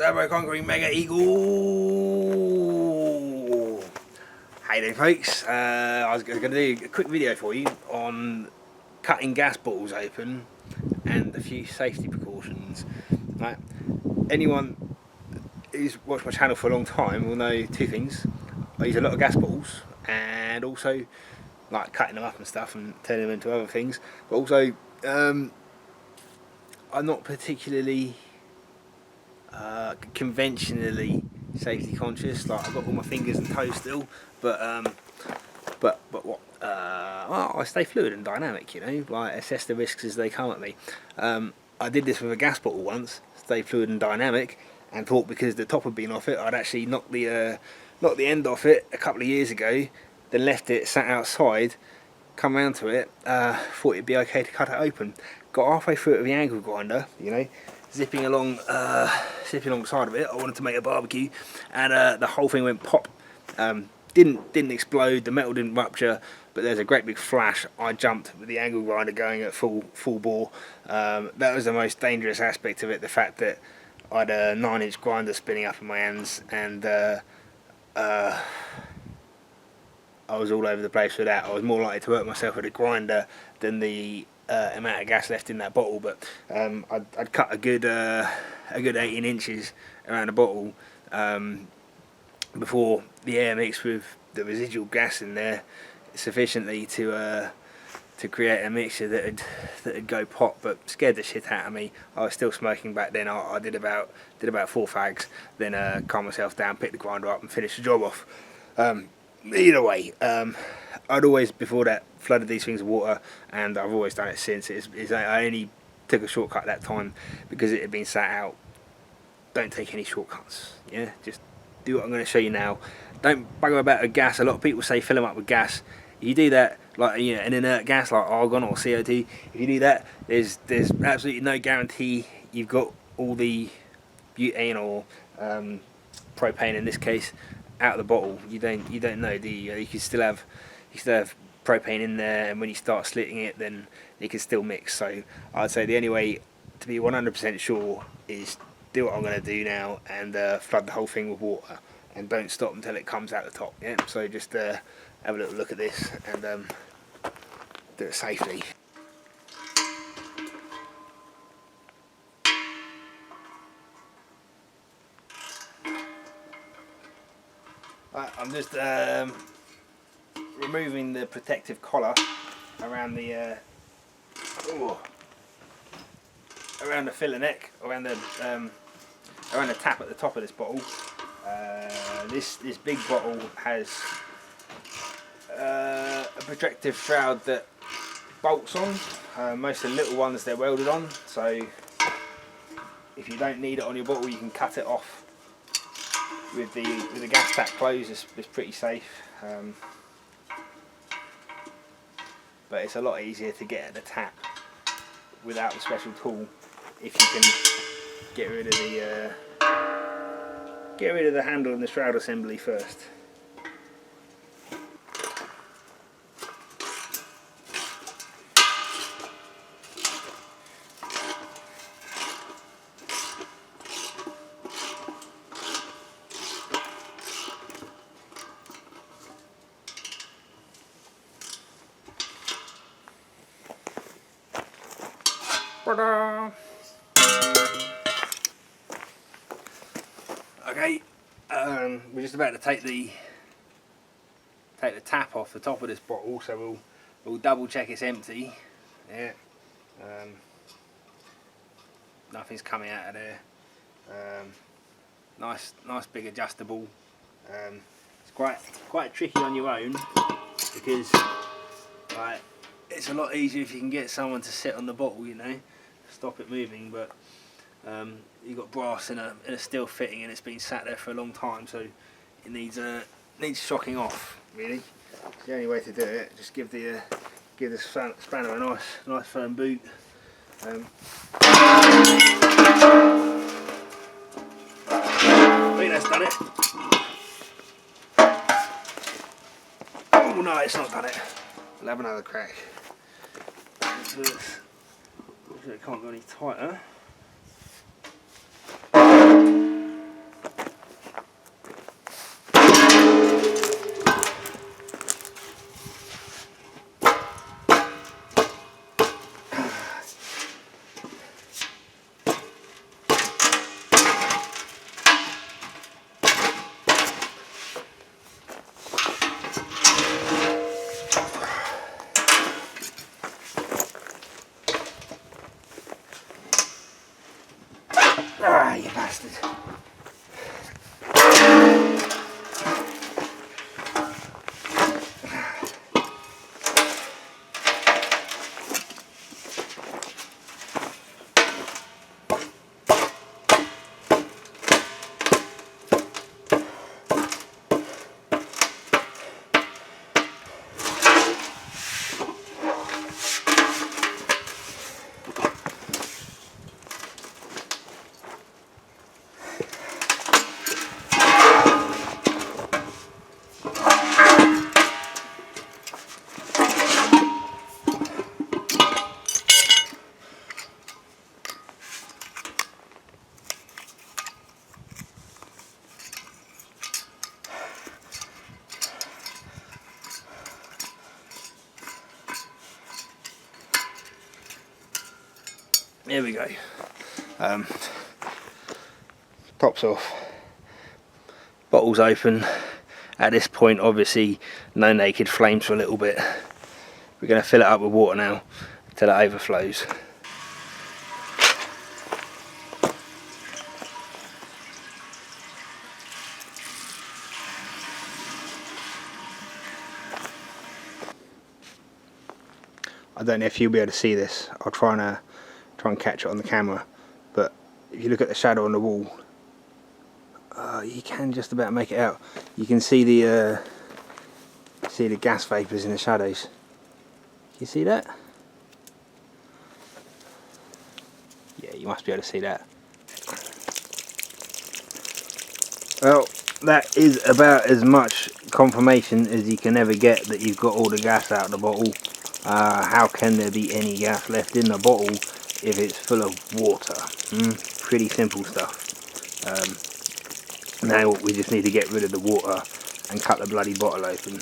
Turbo Conquering Mega Eagle. Hey there folks, I was going to do a quick video for you on cutting gas bottles open and a few safety precautions. Right. Anyone who's watched my channel for a long time will know two things. I use a lot of gas bottles and also like cutting them up and stuff and turning them into other things, but also I'm not particularly conventionally safety conscious. Like I've got all my fingers and toes still, but what? Well, I stay fluid and dynamic, you know. Like assess the risks as they come at me. I did this with a gas bottle once, stay fluid and dynamic, and thought because the top had been off it, I'd actually knocked the end off it a couple of years ago. Then left it, sat outside, come round to it, thought it'd be okay to cut it open. Got halfway through it with the angle grinder, you know, zipping alongside of it. I wanted to make a barbecue, and the whole thing went pop. Didn't explode, the metal didn't rupture, but there's a great big flash. I jumped with the angle grinder going at full bore. That was the most dangerous aspect of it, the fact that I had a 9-inch grinder spinning up in my hands, and I was all over the place with that. I was more likely to hurt myself with a grinder than the amount of gas left in that bottle. But I'd cut a good 18 inches around the bottle before the air mixed with the residual gas in there sufficiently to create a mixture that'd go pop, but scared the shit out of me. I was still smoking back then. I did about 4 fags, then calmed myself down, picked the grinder up and finished the job off. Either way, I'd always before that flooded these things with water, and I've always done it since. I only took a shortcut that time because it had been sat out. Don't take any shortcuts, yeah, just do what I'm going to show you now. Don't bugger about with gas. A lot of people say fill them up with gas. If you do that, like, you know, an inert gas like argon or CO2, if you do that, there's absolutely no guarantee you've got all the butane or propane in this case out of the bottle. You don't know, do you? You can still have propane in there, and when you start slitting it, then it can still mix. So I'd say the only way to be 100% sure is do what I'm going to do now and flood the whole thing with water, and don't stop until it comes out the top. Yeah. So just have a little look at this and do it safely. Right, I'm just removing the protective collar around the filler neck, around the tap at the top of this bottle. This big bottle has a protective shroud that bolts on. Most of the little ones, they're welded on, so if you don't need it on your bottle, you can cut it off with the gas tap closed. It's pretty safe, but it's a lot easier to get at the tap without the special tool if you can get rid of the handle and the shroud assembly first. Okay, we're just about to take the tap off the top of this bottle, so we'll double check it's empty. Yeah, nothing's coming out of there. Nice big adjustable. It's quite tricky on your own because like it's a lot easier if you can get someone to sit on the bottle, you know, stop it moving, but you've got brass in a steel fitting and it's been sat there for a long time, so it needs shocking off, really. It's the only way to do it. Just give the spanner a nice firm boot. I think that's done it. Oh no, it's not done it. We'll have another crack. It can't go any tighter. here we go. Tops off, bottles open. At this point, obviously, no naked flames for a little bit. We're going to fill it up with water now until it overflows. I don't know if you'll be able to see this. I'll try and catch it on the camera. But if you look at the shadow on the wall, you can just about make it out. You can see the gas vapours in the shadows. You see that? Yeah, you must be able to see that. Well, that is about as much confirmation as you can ever get that you've got all the gas out of the bottle. How can there be any gas left in the bottle if it's full of water? Pretty simple stuff. Now we just need to get rid of the water and cut the bloody bottle open.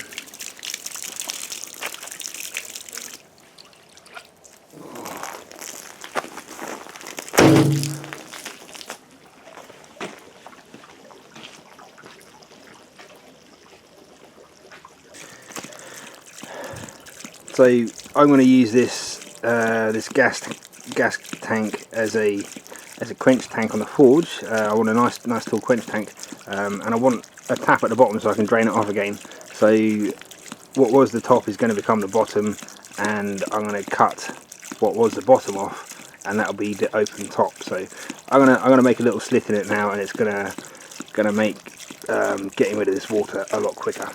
So I'm going to use this this gas tank as a quench tank on the forge. I want a nice tall quench tank, and I want a tap at the bottom so I can drain it off again. So what was the top is going to become the bottom, and I'm going to cut what was the bottom off, and that'll be the open top. So I'm gonna make a little slit in it now, and it's gonna make getting rid of this water a lot quicker.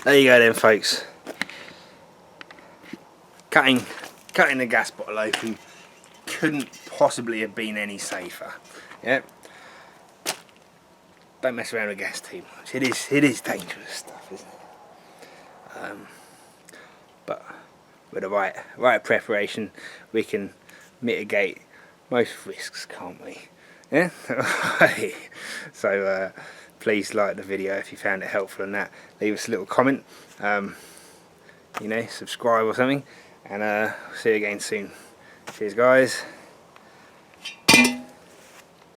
There you go then, folks. Cutting the gas bottle open couldn't possibly have been any safer. Yeah. Don't mess around with gas too much. It is dangerous stuff, isn't it? But with the right preparation, we can mitigate most risks, can't we? Yeah. So please like the video if you found it helpful, and that. Leave us a little comment. You know, subscribe or something, and see you again soon. Cheers, guys.